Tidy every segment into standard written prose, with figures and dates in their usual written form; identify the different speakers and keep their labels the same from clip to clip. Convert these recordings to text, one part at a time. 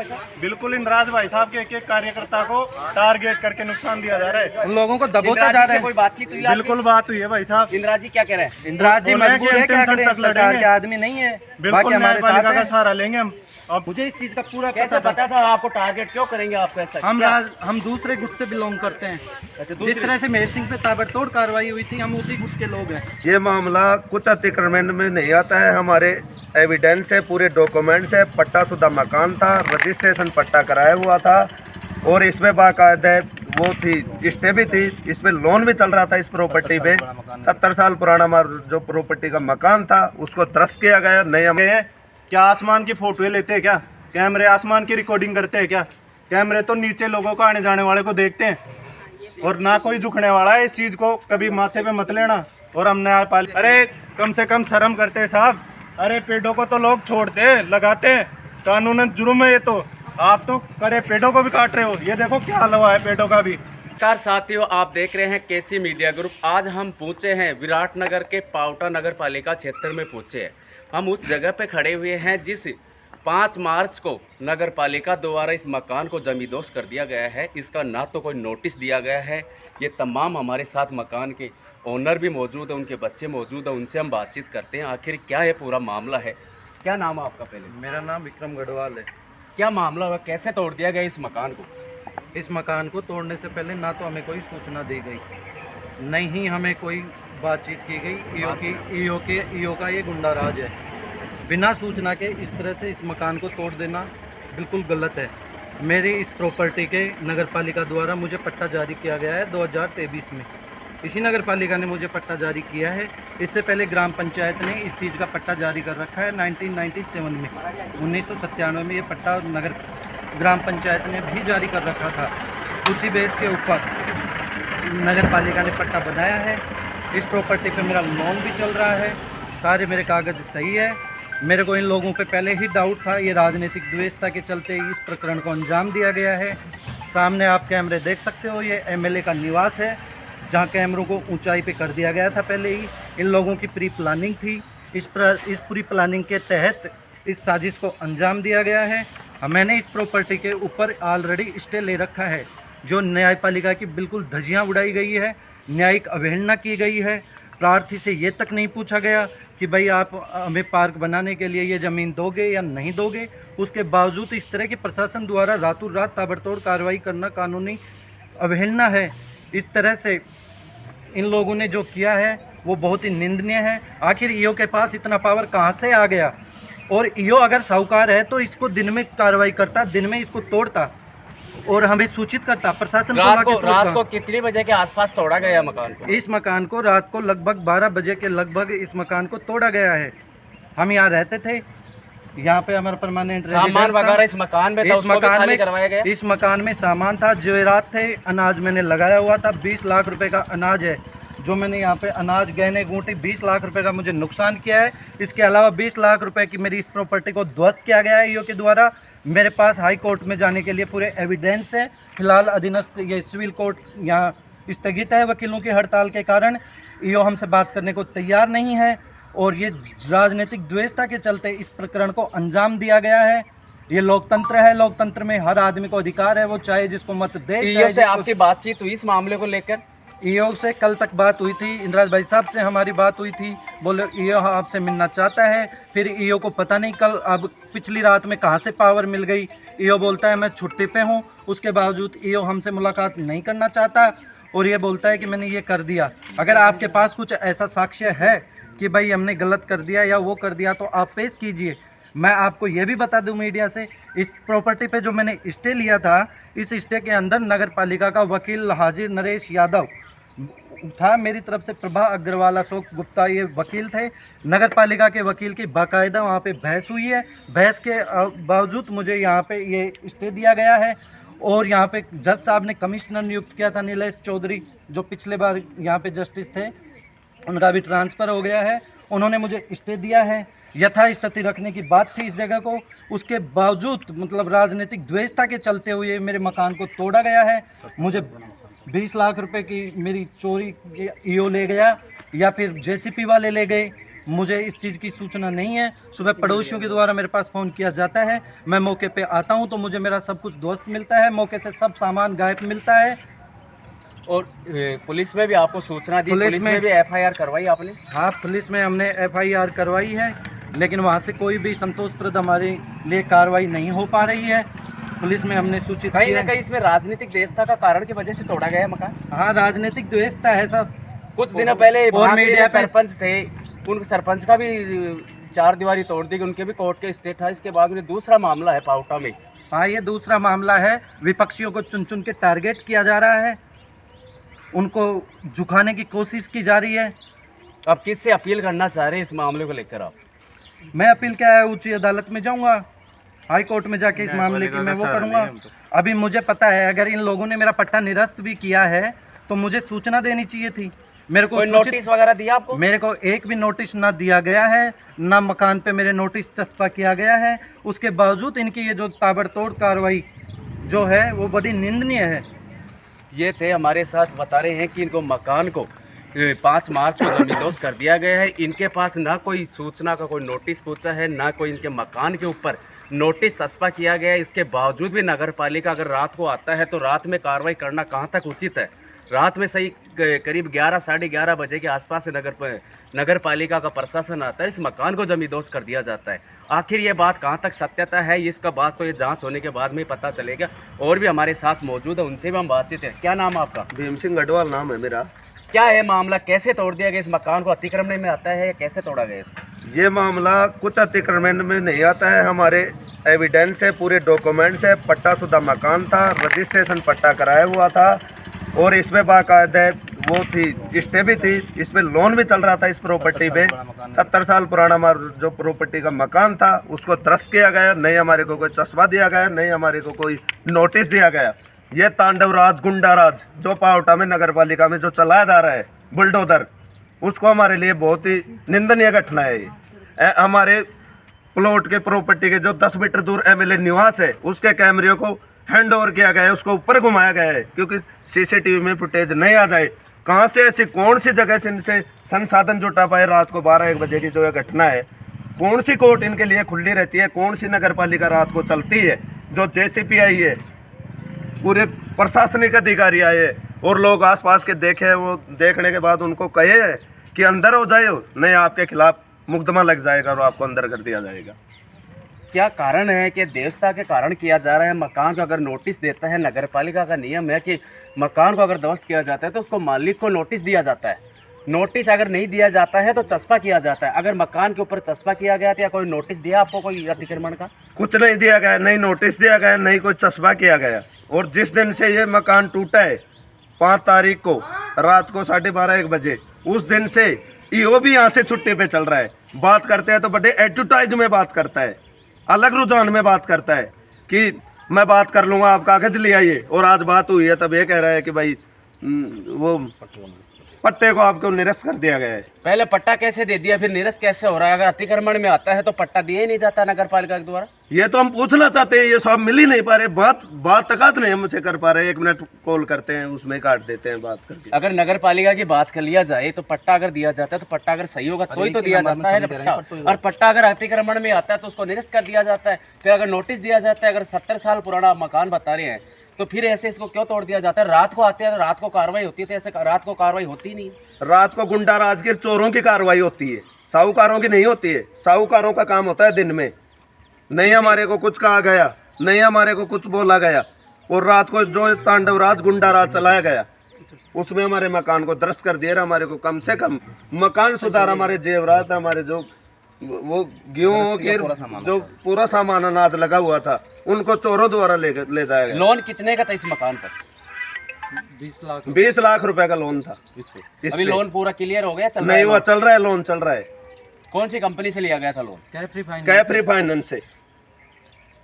Speaker 1: भाई साहब?
Speaker 2: बिल्कुल इंद्राज भाई साहब के एक एक कार्यकर्ता को टारगेट करके नुकसान दिया जा रहा है,
Speaker 3: उन लोगों को दबोचा
Speaker 1: इंदिरा
Speaker 3: जा
Speaker 1: जी
Speaker 3: रहा
Speaker 1: से
Speaker 3: है।
Speaker 1: कोई बातचीत हुई आपकी?
Speaker 2: बिल्कुल बात हुई है भाई साहब।
Speaker 1: इंदिरा जी क्या कह रहे हैं?
Speaker 3: इंदिरा जी
Speaker 2: बोले
Speaker 3: मजबूर
Speaker 2: कि
Speaker 3: है, क्या
Speaker 2: अंतिम
Speaker 3: करें,
Speaker 2: तक
Speaker 3: सरकार
Speaker 2: लड़ेंगे।
Speaker 3: के आदमी नहीं है,
Speaker 2: बिल्कुल
Speaker 3: बाकी हमारे साथ
Speaker 2: न्यायपालिका का
Speaker 3: है।
Speaker 2: सहारा लेंगे हम। अब
Speaker 3: मुझे इस चीज का पूरा
Speaker 1: कैसे
Speaker 3: पता
Speaker 1: पता
Speaker 3: था।
Speaker 1: था आपको टारगेट क्यों करेंगे आपको ऐसा?
Speaker 3: हम दूसरे गुट से बिलोंग करते हैं।
Speaker 1: अच्छा,
Speaker 3: जिस तरह से मेहर सिंह पे ताबड़तोड़ कार्रवाई हुई थी, हम उसी गुट के लोग हैं।
Speaker 4: ये मामला कुछ अतिक्रमण में नहीं आता है, हमारे एविडेंस है, पूरे डॉक्यूमेंट्स है। पट्टाशुदा मकान था, रजिस्ट्रेशन पट्टा कराया हुआ था और इसमें बाकायदा वो थी, स्टे भी थी, इसमें लोन भी चल रहा था। इस प्रॉपर्टी पे 70 साल पुराना जो प्रॉपर्टी का मकान था उसको त्रस्त किया गया। नहीं हमें
Speaker 2: क्या आसमान की फोटोएं लेते हैं क्या? कैमरे आसमान की रिकॉर्डिंग करते हैं क्या? कैमरे तो नीचे लोगों को, आने जाने वाले को देखते हैं और ना कोई झुकने वाला है। इस चीज़ को कभी माथे पे मत लेना। और हम न्यायपालिका, अरे कम से कम शर्म करते हैं साहब। अरे पेड़ों को तो लोग छोड़ते हैं, लगाते हैं, कानूनन जुर्म है ये तो। आप तो करे पेड़ों को भी काट रहे हो। ये देखो क्या हाल हुआ है पेड़ों का भी।
Speaker 1: नमस्कार साथियों, आप देख रहे हैं केसी मीडिया ग्रुप। आज हम पहुंचे हैं विराटनगर के पावटा नगर पालिका क्षेत्र में पहुंचे हैं। हम उस जगह पे खड़े हुए हैं जिस 5 मार्च को नगर पालिका द्वारा इस मकान को जमींदोज कर दिया गया है। इसका ना तो कोई नोटिस दिया गया है। ये तमाम हमारे साथ मकान के ओनर भी मौजूद है, उनके बच्चे मौजूद हैं, उनसे हम बातचीत करते हैं आखिर क्या ये पूरा मामला है। क्या नाम है आपका? पहले
Speaker 3: मेरा नाम विक्रम गढ़वाल है।
Speaker 1: क्या मामला हुआ, कैसे तोड़ दिया गया इस मकान को?
Speaker 3: इस मकान को तोड़ने से पहले ना तो हमें कोई सूचना दी गई, नहीं ही हमें कोई बातचीत की गई। ईओ का ये गुंडा राज है। बिना सूचना के इस तरह से इस मकान को तोड़ देना बिल्कुल गलत है। मेरी इस प्रॉपर्टी के नगर पालिका द्वारा मुझे पट्टा जारी किया गया है 2023 में। इसी नगर पालिका ने मुझे पट्टा जारी किया है। इससे पहले ग्राम पंचायत ने इस चीज़ का पट्टा जारी कर रखा है 1997 में। 1997 में ये पट्टा ग्राम पंचायत ने भी जारी कर रखा था। उसी बेस के ऊपर नगर पालिका ने पट्टा बनाया है। इस प्रॉपर्टी पे मेरा लोन भी चल रहा है, सारे मेरे कागज़ सही है। मेरे को इन लोगों पे पहले ही डाउट था, ये राजनीतिक द्वेषता के चलते इस प्रकरण को अंजाम दिया गया है। सामने आप कैमरे देख सकते हो, ये एमएलए का निवास है जहाँ कैमरों को ऊंचाई पे कर दिया गया था पहले ही। इन लोगों की प्री प्लानिंग थी। इस पूरी प्लानिंग के तहत इस साजिश को अंजाम दिया गया है। मैंने इस प्रॉपर्टी के ऊपर ऑलरेडी स्टे ले रखा है। जो न्यायपालिका की बिल्कुल धज्जियां उड़ाई गई है, न्यायिक अवहेलना की गई है। प्रार्थी से ये तक नहीं पूछा गया कि भाई आप हमें पार्क बनाने के लिए ये ज़मीन दोगे या नहीं दोगे। उसके बावजूद इस तरह के प्रशासन द्वारा रातों रात ताबड़तोड़ कार्रवाई करना कानूनी अवहेलना है। इस तरह से इन लोगों ने जो किया है वो बहुत ही निंदनीय है। आखिर ईओ के पास इतना पावर कहाँ से आ गया? और ईओ अगर साहूकार है तो इसको दिन में कार्रवाई करता, दिन में इसको तोड़ता और हमें सूचित करता। प्रशासन
Speaker 1: रात को कितने बजे के आसपास तोड़ा गया मकान को?
Speaker 3: इस मकान को रात को लगभग 12 बजे के लगभग इस मकान को तोड़ा गया है। हम यहाँ रहते थे, यहाँ पे हमारा परमानेंट
Speaker 1: सामान वगैरह इस मकान में था, उसको भी खाली करवाया गया?
Speaker 3: इस मकान में सामान था, जेवरात थे, अनाज मैंने लगाया हुआ था। 20 लाख रुपए का अनाज है जो मैंने यहाँ पे अनाज, गहने गूंठी, 20 लाख रुपए का मुझे नुकसान किया है। इसके अलावा 20 लाख रुपए की मेरी इस प्रॉपर्टी को ध्वस्त किया गया है ईओ के द्वारा। मेरे पास हाई कोर्ट में जाने के लिए पूरे एविडेंस है। फिलहाल अधीनस्थ ये सिविल कोर्ट यहाँ स्थगित है वकीलों की हड़ताल के कारण। ईओ हमसे बात करने को तैयार नहीं है और ये राजनीतिक द्वेषता के चलते इस प्रकरण को अंजाम दिया गया है। ये लोकतंत्र है, लोकतंत्र में हर आदमी को अधिकार है, वो चाहे जिसको मत दे।
Speaker 1: ईओ से आपकी बातचीत हुई इस मामले को लेकर?
Speaker 3: ईओ से कल तक बात हुई थी, इंदिरा भाई साहब से हमारी बात हुई थी। बोले ईओ आपसे मिलना चाहता है। फिर ईओ को पता नहीं कल अब पिछली रात में कहाँ से पावर मिल गई। ईओ बोलता है मैं छुट्टी पे हूँ, उसके बावजूद ईओ हमसे मुलाकात नहीं करना चाहता और ये बोलता है कि मैंने ये कर दिया। अगर आपके पास कुछ ऐसा साक्ष्य है कि भाई हमने गलत कर दिया या वो कर दिया तो आप पेश कीजिए। मैं आपको ये भी बता दूं मीडिया से, इस प्रॉपर्टी पे जो मैंने स्टे लिया था, इस स्टे के अंदर नगर पालिका का वकील हाजिर नरेश यादव था। मेरी तरफ से प्रभा अग्रवाल, अशोक गुप्ता ये वकील थे। नगर पालिका के वकील की बाकायदा वहाँ पे बहस हुई है। बहस के बावजूद मुझे यहाँ पे ये स्टे दिया गया है। और यहाँ पे जज साहब ने कमिश्नर नियुक्त किया था नीलेश चौधरी, जो पिछले बार यहाँ पे जस्टिस थे, उनका भी ट्रांसफ़र हो गया है। उन्होंने मुझे स्टे दिया है। यथास्थिति रखने की बात थी इस जगह को, उसके बावजूद मतलब राजनीतिक द्वेषता के चलते हुए मेरे मकान को तोड़ा गया है। मुझे 20 लाख रुपए की मेरी चोरी ईओ ले गया या फिर जेसीपी वाले ले गए मुझे इस चीज़ की सूचना नहीं है। सुबह पड़ोसियों के द्वारा मेरे पास फ़ोन किया जाता है, मैं मौके पे आता हूँ तो मुझे मेरा सब कुछ ध्वस्त मिलता है, मौके से सब सामान गायब मिलता है।
Speaker 1: और पुलिस में भी आपको सूचना दी?
Speaker 3: पुलिस
Speaker 1: पुलिस में
Speaker 3: में
Speaker 1: भी एफआईआर करवाई आपने?
Speaker 3: हाँ, पुलिस में हमने एफआईआर करवाई है, लेकिन वहाँ से कोई भी संतोषप्रद हमारे लिए कार्रवाई नहीं हो पा रही है। पुलिस में हमने सूचित
Speaker 1: कहीं
Speaker 3: किया
Speaker 1: ना कहीं इसमें राजनीतिक द्वेषता का कारण की वजह से तोड़ा गया है मकान।
Speaker 3: हाँ, राजनीतिक द्वेषता है सब।
Speaker 1: कुछ दिनों पहले
Speaker 3: और
Speaker 1: वहाँ के
Speaker 3: मीडिया पे
Speaker 1: सरपंच थे, उन सरपंच का भी चार दीवारी तोड़ दी, उनके भी कोर्ट के स्टे था। इसके बाद में दूसरा मामला है पाउटा में।
Speaker 3: हाँ, ये दूसरा मामला है। विपक्षियों को चुन चुन के टारगेट किया जा रहा है, उनको झुकाने की कोशिश की जा रही है।
Speaker 1: अब किससे अपील करना चाह रहे हैं इस मामले को लेकर आप?
Speaker 3: मैं अपील क्या है, उच्च अदालत में जाऊंगा, हाई कोर्ट में जाके इस मामले की मैं वो करूंगा। अभी मुझे पता है, अगर इन लोगों ने मेरा पट्टा निरस्त भी किया है तो मुझे सूचना देनी चाहिए थी। मेरे को
Speaker 1: कोई नोटिस वगैरह दिया आपको?
Speaker 3: मेरे को एक भी नोटिस ना दिया गया है, ना मकान पे मेरे नोटिस चस्पा किया गया है। उसके बावजूद इनकी ये जो ताबड़तोड़ कार्रवाई जो है वो बड़ी निंदनीय है।
Speaker 1: ये थे हमारे साथ, बता रहे हैं कि इनको मकान को 5 मार्च को जमींदोज कर दिया गया है। इनके पास ना कोई सूचना का कोई नोटिस पहुंचा है, ना कोई इनके मकान के ऊपर नोटिस चस्पा किया गया है। इसके बावजूद भी नगर पालिका अगर रात को आता है तो रात में कार्रवाई करना कहां तक उचित है? रात में सही करीब 11 साढ़े 11 बजे के आसपास से नगर पालिका का प्रशासन आता है, इस मकान को जमींदोज कर दिया जाता है। आखिर ये बात कहाँ तक सत्यता है, इसका बात तो ये जांच होने के बाद में ही पता चलेगा। और भी हमारे साथ मौजूद है, उनसे भी हम बातचीत है। क्या नाम है आपका?
Speaker 4: भीम सिंह गढ़वाल नाम है मेरा।
Speaker 1: क्या है मामला, कैसे तोड़ दिया गया? इस मकान को अतिक्रमण में आता है या कैसे तोड़ा गया इसको?
Speaker 4: ये मामला कुछ अतिक्रमण में नहीं आता है, हमारे एविडेंस है, पूरे डॉक्यूमेंट्स है। पट्टाशुदा मकान था, रजिस्ट्रेशन पट्टा कराया हुआ था और इसमें बाकायदा वो थी, स्टे भी थी, इस पे लोन भी चल रहा था। इस प्रॉपर्टी पे 70 साल पुराना जो प्रॉपर्टी का मकान था उसको ध्वस्त किया गया। नहीं हमारे को कोई चस्पा दिया गया, नहीं हमारे को कोई नोटिस दिया गया। ये तांडव राज, गुंडा राज जो पावटा में नगर पालिका में जो चलाया जा रहा है बुलडोजर, उसको हमारे लिए बहुत ही निंदनीय घटना है। ये हमारे प्लॉट के प्रॉपर्टी के जो 10 मीटर दूर एमएलए निवास है उसके कैमरे को हैंड ओवर किया गया है, उसको ऊपर घुमाया गया है क्योंकि सीसीटीवी में फुटेज नहीं आ जाए। कहाँ से ऐसी कौन सी जगह से इनसे संसाधन जुटा पाए? रात को 12-1 बजे की जो ये घटना है, कौन सी कोर्ट इनके लिए खुली रहती है? कौन सी नगर पालिका रात को चलती है? जो जेसीपी आई है, पूरे प्रशासनिक अधिकारी आए और लोग आसपास के देखे, वो देखने के बाद उनको कहे कि अंदर हो जाए, नहीं आपके खिलाफ मुकदमा लग जाएगा और आपको अंदर कर दिया जाएगा।
Speaker 1: क्या कारण है कि देवता के कारण किया जा रहा है? मकान को अगर नोटिस देता है, नगर पालिका का नियम है कि मकान को अगर ध्वस्त किया जाता है तो उसको मालिक को नोटिस दिया जाता है। नोटिस अगर नहीं दिया जाता है तो चस्पा किया जाता है। अगर मकान के ऊपर चस्पा किया गया था या कोई नोटिस दिया आपको कोई अतिक्रमण का?
Speaker 4: कुछ नहीं दिया गया, नहीं नोटिस दिया गया, नहीं कोई चस्पा किया गया। और जिस दिन से ये मकान टूटा है 5 तारीख को रात को 12:30-1 बजे, उस दिन से ईओ भी यहाँ से छुट्टी पे चल रहा है। बात करते हैं तो बड़े एडवर्टाइज में बात करता है, अलग रुझान में बात करता है कि मैं बात कर लूँगा, आप कागज ले आइए। और आज बात हुई है तब ये कह रहा है कि भाई वो पट्टे को आपको निरस्त कर दिया गया है।
Speaker 1: पहले पट्टा कैसे दे दिया, फिर निरस्त कैसे हो रहा है? अगर अतिक्रमण में आता है तो पट्टा दिया ही नहीं जाता नगर पालिका के द्वारा।
Speaker 4: ये तो हम पूछना चाहते हैं, ये सब मिल ही नहीं पा रहे। बात तक नहीं हमसे कर पा रहे। 1 मिनट कॉल करते हैं, उसमें काट देते हैं बात करके।
Speaker 1: अगर नगर पालिका की बात कर लिया जाए तो पट्टा अगर दिया जाता है तो पट्टा अगर सही होगा तो ही तो दिया जाता है पट्टा। और पट्टा अगर अतिक्रमण में आता है तो उसको निरस्त कर दिया जाता है। फिर अगर नोटिस दिया जाता है, अगर 70 साल पुराना मकान बता रहे हैं तो फिर ऐसे इसको क्यों तोड़ दिया जाता है? रात को आते हैं, रात को कार्रवाई होती है, ऐसे रात को कार्रवाई होती नहीं।
Speaker 4: रात को गुंडा राजगीर चोरों की कार्रवाई होती है, साहूकारों की नहीं होती है। साहूकारों का काम होता है दिन में। नहीं हमारे को कुछ कहा गया, नहीं हमारे को कुछ बोला गया। और रात को जो तांडव राज, गुंडा राज चलाया गया, उसमें हमारे मकान को ध्वस्त कर दिया। हमारे को कम से कम मकान सुधार, हमारे जेवरात, हमारे जो वो गेहूं के जो पूरा सामान अनाज लगा हुआ था, उनको चोरों द्वारा ले जाया गया।
Speaker 1: लोन कितने का था इस मकान पर?
Speaker 3: 20
Speaker 4: लाख रुपए का लोन था
Speaker 1: इस पे।
Speaker 4: इस
Speaker 1: अभी
Speaker 4: पे।
Speaker 1: लोन पूरा क्लियर हो गया? चल
Speaker 4: नहीं हुआ, चल रहा है, लोन चल रहा है।
Speaker 1: कौन सी कंपनी से लिया गया था लोन?
Speaker 4: कैफरी फाइनेंस से।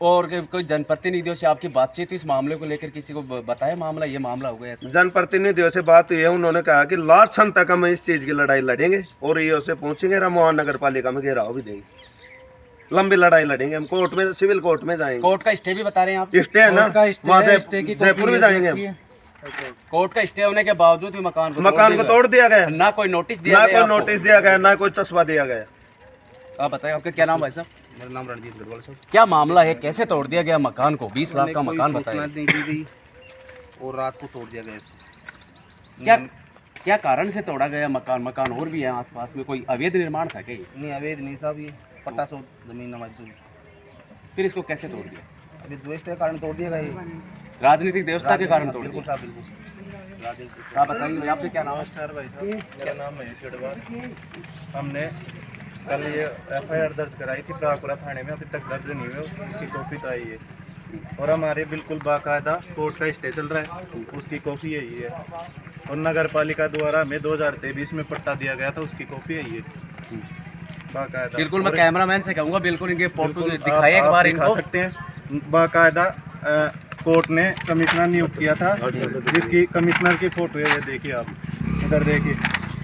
Speaker 1: और कोई जनप्रतिनिधियों से आपकी बातचीत इस मामले को लेकर किसी को बताया मामला, ये मामला हो गया ऐसा?
Speaker 4: जनप्रतिनिधियों से बात हुई है, उन्होंने कहा कि लास्ट क्षण तक हम इस चीज की लड़ाई लड़ेंगे और ये से पहुंचेंगे, रमोहा नगर पालिका में घेराव भी देंगे, लंबी लड़ाई लड़ेंगे। हम कोर्ट में, सिविल कोर्ट में जाएंगे।
Speaker 1: कोर्ट का स्टे भी बता रहे हैं आप?
Speaker 4: स्टे है ना, वहाँ जयपुर भी जाएंगे हम।
Speaker 1: कोर्ट का स्टे होने के बावजूद भी मकान को
Speaker 4: तोड़ दिया गया,
Speaker 1: ना कोई नोटिस दिया
Speaker 4: ना
Speaker 1: गया,
Speaker 4: कोई नोटिस दिया गया, ना कोई चस्पा दिया गया।
Speaker 1: आप बताइए, आपका क्या नाम भाई साहब?
Speaker 5: मेरा नाम रणजीत गढ़वाल सर।
Speaker 1: क्या मामला है, कैसे तोड़ दिया गया मकान को? 20 लाख का
Speaker 5: हमें कोई
Speaker 1: मकान
Speaker 5: सूचना
Speaker 1: बताया।
Speaker 5: नहीं दी गई और रात को तोड़ दिया गया इसको।
Speaker 1: क्या क्या कारण से तोड़ा गया मकान? मकान और भी है आसपास में, कोई अवैध निर्माण था क्या ये?
Speaker 5: नहीं अवैध नहीं साहब, ये पट्टा सौ जमीन नमाज
Speaker 1: फिर इसको कैसे तोड़ दिया?
Speaker 5: अभी द्वेष के कारण तोड़ दिया गया ये।
Speaker 1: राजनीतिक व्यवस्था के कारण तोड़
Speaker 5: बिल्कुल
Speaker 1: दिया।
Speaker 5: साहब बिल्कुल। राजनीतिक
Speaker 1: आप बताइए भाई, आपसे क्या नाम है?
Speaker 2: नमस्कार भाई साहब, मेरा नाम महेश गढ़वाल। हमने कल ये एफआईआर दर्ज कराई थी प्राकुरा थाने में, अभी तक दर्ज नहीं हुई, उसकी कॉपी तो आई है और हमारे बिल्कुल बाकायदा कोर्ट का स्टे चल रहा है, उसकी कॉपी यही है। और नगर पालिका द्वारा हमें 2023 में पट्टा दिया गया था, उसकी कॉपी यही है बाकायदा।
Speaker 1: बिल्कुल, मैं
Speaker 2: और
Speaker 1: कैमरामैन से कहूँगा बिल्कुल इनके फोटो
Speaker 2: बिल्कुल
Speaker 1: दिखाइए एक
Speaker 2: आप
Speaker 1: बार
Speaker 2: दिखा
Speaker 1: इनको।
Speaker 2: सकते हैं। बाकायदा कोर्ट ने कमिश्नर नियुक्त किया था, जिसकी कमिश्नर की फोटो है, ये देखिए आप इधर देखिए।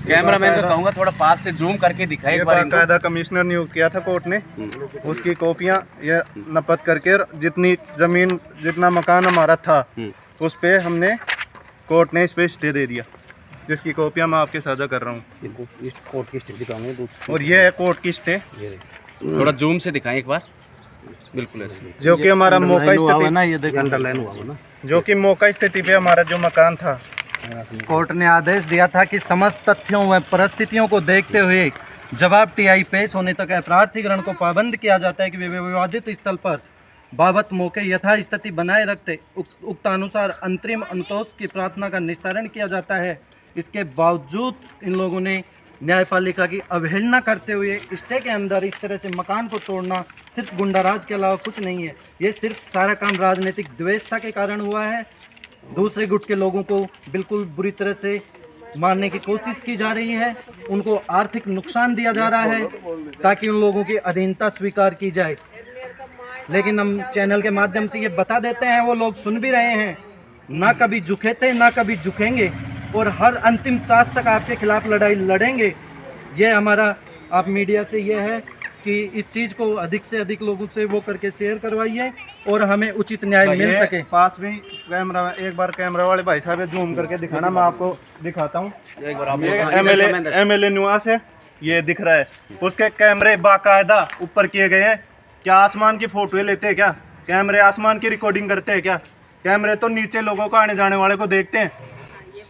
Speaker 1: कैमरामैन को कहूँगा थोड़ा पास से जूम करके दिखाइए
Speaker 2: ये
Speaker 1: एक बार इनको।
Speaker 2: बाकायदा कमिश्नर नियुक्त किया था कोर्ट ने, उसकी कॉपियाँ ये नपत करके जितनी जमीन जितना मकान हमारा था उस पे हमने कोर्ट ने इस पे स्टे दे दिया, जिसकी कॉपियाँ मैं आपके साझा कर रहा हूँ।
Speaker 5: इस कोर्ट की स्थिति का
Speaker 2: और ये है कोर्ट की स्टे,
Speaker 1: थोड़ा जूम से दिखाएं एक बार। बिल्कुल ऐसे
Speaker 2: जो कि हमारा मौका स्थिति
Speaker 3: ना, ये देखो
Speaker 5: अंडरलाइन हुआ ना।
Speaker 2: जो कि मौका स्थिति पे हमारा जो मकान था,
Speaker 3: कोर्ट ने आदेश दिया था कि समस्त तथ्यों व परिस्थितियों को देखते हुए जवाब टीआई पेश होने तक प्रार्थीगण को पाबंद किया जाता है कि वे विवादित स्थल पर बाबत मौके यथास्थिति बनाए रखते उक्त अनुसार अंतरिम अंतोष की प्रार्थना का निस्तारण किया जाता है। इसके बावजूद इन लोगों ने न्यायपालिका की अवहेलना करते हुए स्टे के अंदर इस तरह से मकान को तोड़ना सिर्फ गुंडाराज के अलावा कुछ नहीं है। ये सिर्फ सारा काम राजनीतिक द्वेषता के कारण हुआ है। दूसरे गुट के लोगों को बिल्कुल बुरी तरह से मारने की कोशिश की जा रही है, उनको आर्थिक नुकसान दिया जा रहा है ताकि उन लोगों की अधीनता स्वीकार की जाए। लेकिन हम चैनल के माध्यम से ये बता देते हैं, वो लोग सुन भी रहे हैं, ना कभी झुके थे ना कभी झुकेंगे और हर अंतिम सांस तक आपके खिलाफ लड़ाई लड़ेंगे। ये हमारा आप मीडिया से ये है कि इस चीज़ को अधिक से अधिक लोगों से वो करके शेयर करवाइए और हमें उचित न्याय मिल सके।
Speaker 2: पास में कैमरा, एक बार कैमरा वाले भाई साहब जूम करके दिखाना, मैं आपको दिखाता हूँ।
Speaker 1: एक बार आप
Speaker 2: एमएलए निवास है, ये दिख रहा है, उसके कैमरे बाकायदा ऊपर किए गए हैं। क्या आसमान की फोटो लेते हैं क्या? कैमरे आसमान की रिकॉर्डिंग करते हैं क्या? कैमरे तो नीचे लोगों को, आने जाने वाले को देखते हैं।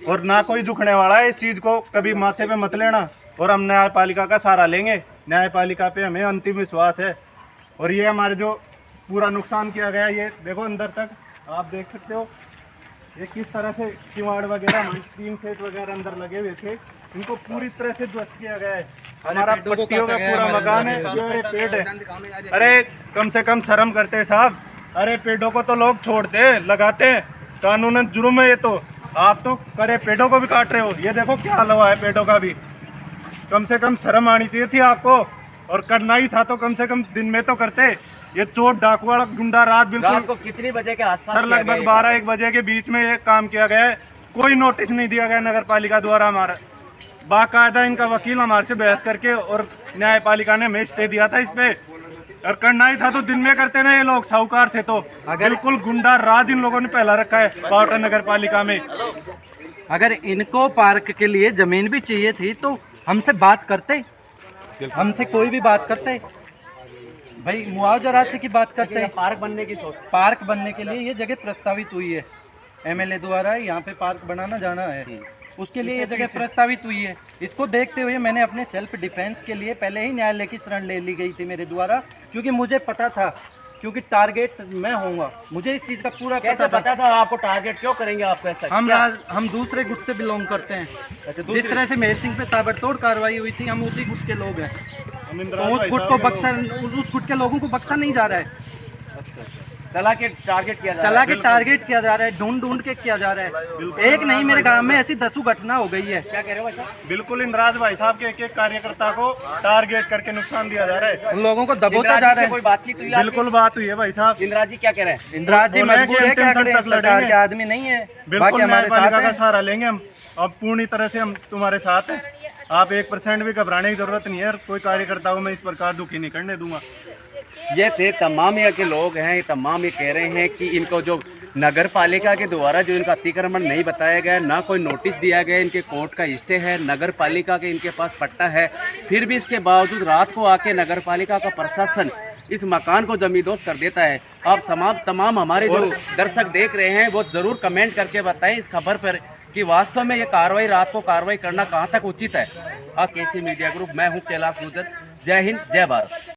Speaker 2: और ना कोई झुकने वाला है, इस चीज़ को कभी माथे पे मत लेना। और हम न्यायपालिका का सहारा लेंगे, न्यायपालिका पे हमें अंतिम विश्वास है। और ये हमारे जो पूरा नुकसान किया गया, ये देखो अंदर तक आप देख सकते हो, ये किस तरह से किवाड़ वगैरह, हमारे टीन सेट वगैरह अंदर लगे हुए थे, इनको पूरी तरह से ध्वस्त किया गया है। हमारा पट्टियों का पूरा मकान है, ये पेड़ है। अरे कम से कम शर्म करते हैं साहब। अरे पेड़ों को तो लोग छोड़ते हैं, लगाते हैं, कानूनन जुर्म है ये तो। आप तो करे पेड़ों को भी काट रहे हो। ये देखो क्या हाल हुआ है पेड़ों का भी। कम से कम शर्म आनी चाहिए थी आपको, और करना ही था तो कम से कम दिन में तो करते। ये चोर डाकू वाला गुंडा रात बिल्कुल
Speaker 1: को कितनी बजे के आसपास
Speaker 2: सर लगभग 12-1 बजे के बीच में ये काम किया गया है। कोई नोटिस नहीं दिया गया नगर पालिका द्वारा। हमारा बाकायदा इनका वकील हमारे से बहस करके और न्यायपालिका ने हमें स्टे दिया था इस पे। और करना ही था तो दिन में करते ना, ये लोग साहूकार थे तो। बिल्कुल गुंडा राज इन लोगों ने पहला रखा है पावटा नगर पालिका में।
Speaker 3: अगर इनको पार्क के लिए जमीन भी चाहिए थी तो हमसे बात करते, हमसे कोई भी बात करते भाई, मुआवजा राशि की बात करते हैं।
Speaker 1: पार्क बनने की सोच,
Speaker 3: पार्क बनने के लिए ये जगह प्रस्तावित हुई है, एमएलए द्वारा यहाँ पे पार्क बनाना जाना है, उसके लिए ये जगह प्रस्तावित हुई है। इसको देखते हुए मैंने अपने सेल्फ डिफेंस के लिए पहले ही न्यायालय की शरण ले ली गई थी मेरे द्वारा, क्योंकि मुझे पता था, क्योंकि टारगेट मैं होऊंगा, मुझे इस चीज़ का पूरा
Speaker 1: पता था। आपको टारगेट क्यों करेंगे आप ऐसा?
Speaker 3: हम दूसरे गुट से बिलोंग करते हैं। जिस तरह से मेहर सिंह पे ताबड़तोड़ कार्रवाई हुई थी, हम उसी गुट के लोग हैं। तो उस गुट को बक्सा, उस गुट के लोगों को बक्सा नहीं जा रहा है।
Speaker 1: चला के टारगेट किया
Speaker 3: जा रहा है, ढूंढ के किया जा रहा है। एक नहीं, मेरे गांव में ऐसी 10 घटना हो गई है।
Speaker 1: क्या कह रहे हो भाई साहब?
Speaker 2: बिल्कुल इंद्राज भाई साहब के एक कार्यकर्ता को टारगेट करके नुकसान दिया जा रहा है,
Speaker 3: उन लोगों को दबोचा जा रहा है।
Speaker 1: कोई बातचीब हुई?
Speaker 2: बिल्कुल बात हुई है भाई साहब।
Speaker 1: इंदिरा जी क्या कह रहे हैं?
Speaker 3: इंदिरा जी मजबूर है, क्या करें, सरकार के आदमी नहीं है।
Speaker 2: बिल्कुल न्यायपालिका का सहारा लेंगे हम, अब पूरी तरह से हम तुम्हारे साथ हैं। आप 1% भी घबराने की जरूरत नहीं है। कोई कार्यकर्ता को मैं इस प्रकार दुखी नहीं करने दूंगा।
Speaker 1: ये थे तमाम यहाँ के लोग हैं, तमाम ये कह रहे हैं कि इनको जो नगर पालिका के द्वारा जो इनका अतिक्रमण नहीं बताया गया, ना कोई नोटिस दिया गया, इनके कोर्ट का स्टे है, नगर पालिका के इनके पास पट्टा है, फिर भी इसके बावजूद रात को आके नगर पालिका का प्रशासन इस मकान को जमींदोज कर देता है। आप तमाम हमारे जो दर्शक देख रहे हैं वो ज़रूर कमेंट करके बताएं इस खबर पर कि वास्तव में ये कार्रवाई, रात को कार्रवाई करना कहाँ तक उचित है। आज केसी मीडिया ग्रुप, मैं हूँ कैलाश गुजर। जय हिंद, जय भारत।